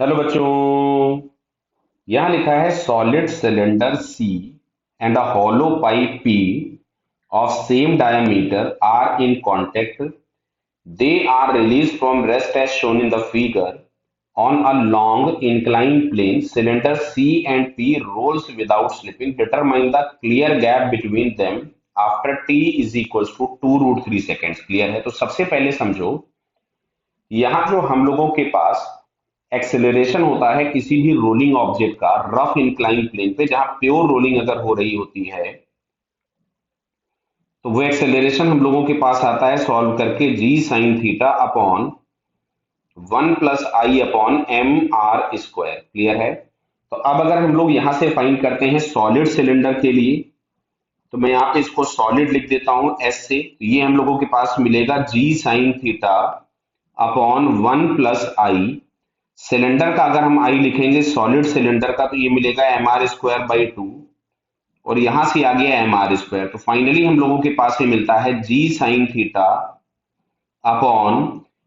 Hello बच्चों। यहाँ लिखा है solid cylinder C and a hollow pipe P of same diameter are in contact. They are released from rest as shown in the figure. On a long inclined plane, cylinder C and P rolls without slipping. Determine the clear gap between them after t is equals to 2 root 3 seconds. Clear है? तो सबसे पहले समझो, यहाँ जो हम लोगों के पास एक्सेलरेशन होता है किसी भी रोलिंग ऑब्जेक्ट का रफ इंक्लाइन प्लेन पे, जहां प्योर रोलिंग अगर हो रही होती है तो वो एक्सेलरेशन हम लोगों के पास आता है सॉल्व करके g sine theta upon 1 + I upon M R square. Clear है? तो अब अगर हम लोग यहां से फाइंड करते हैं सॉलिड सिलेंडर के लिए, तो मैं यहाँ पे इसको सॉलिड लिख देता हूं एस से। तो ये हम लोगों के पास मिलेगा g sine theta upon 1 + I। Cylinder का अगर हम आई लिखेंगे सॉलिड सिलेंडर का, तो ये मिलेगा mr²/2 और यहां से आ गया mr²। तो फाइनली हम लोगों के पास ये मिलता है जी साइन थीटा अपॉन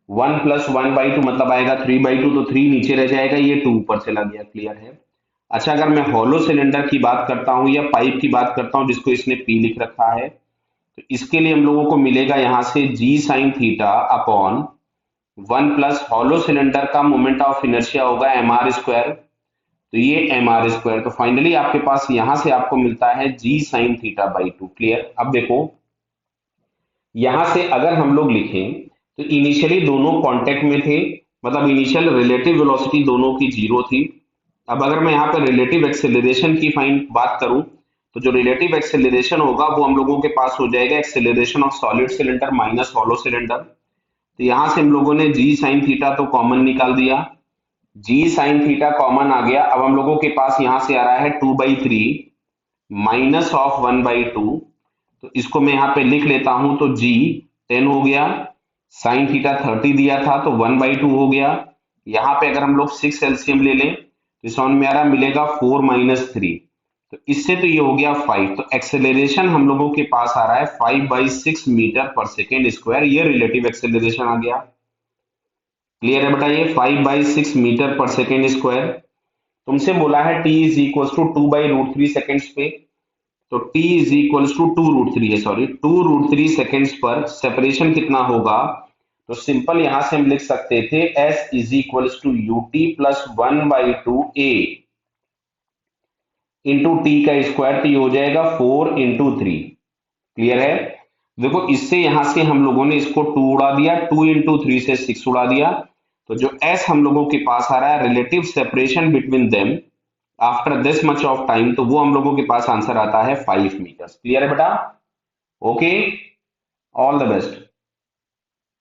1 + 1/2 मतलब आएगा 3/2। तो 3 नीचे रह जाएगा, ये 2 ऊपर चला गया। क्लियर है? अच्छा, अगर मैं हॉलो सिलेंडर की बात करता हूं या पाइप की बात करता हूं जिसको इसने पी लिख रखा है, तो इसके लिए हम लोगों को मिलेगा यहां से g sine theta upon 1 + hollow cylinder का मोमेंट ऑफ इनर्शिया होगा mr²। तो ये mr²। तो फाइनली आपके पास यहां से आपको मिलता है जी साइन थीटा/2। क्लियर? अब देखो, यहां से अगर हम लोग लिखें तो इनिशियली दोनों कांटेक्ट में थे, मतलब इनिशियल रिलेटिव वेलोसिटी दोनों की जीरो थी। अब अगर मैं यहाँ पर रिलेटिव एक्सेलरेशन की फाइन बात करूं, तो जो रिलेटिव एक्सेलरेशन होगा वो हम लोगों के पास हो जाएगा acceleration of solid cylinder minus hollow cylinder. तो यहां से हम लोगों ने जी साइन थीटा तो कॉमन निकाल दिया, जी साइन थीटा कॉमन आ गया। अब हम लोगों के पास यहां से आ रहा है 2/3 माइनस ऑफ 1/2। तो इसको मैं यहाँ पे लिख लेता हूं, तो जी 10 हो गया, साइन थीटा 30 दिया था तो 1/2 हो गया। यहाँ पे अगर हम लोग 6 एलसीएम ले लें तो समझ में आ रहा मिलेगा 4 - 3। तो इससे तो ये हो गया 5। तो एक्सेलरेशन हम लोगों के पास आ रहा है 5/6 मीटर पर सेकेंड स्क्वायर। ये रिलेटिव एक्सेलरेशन आ गया। क्लियर है बेटा? ये 5/6 मीटर पर सेकेंड स्क्वायर। तुमसे बोला है t is equal to 2/√3 seconds पे, तो t इज इक्वल टू 2√3 है, सॉरी 2√3 सेकेंड्स पर सेपरेशन कितना होगा? तो सिंपल यहां से हम लिख सकते थे s is equal to ut plus 1/2a into T का स्क्वायर। तो ये हो जाएगा 4 × 3। क्लियर है? देखो, इससे यहां से हम लोगों ने इसको 2 उड़ा दिया, 2 × 3 से 6 उड़ा दिया। तो जो s हम लोगों के पास आ रहा है relative separation between them after this much of time, तो वो हम लोगों के पास आंसर आता है 5 मीटर। क्लियर है बेटा? Okay, all the best.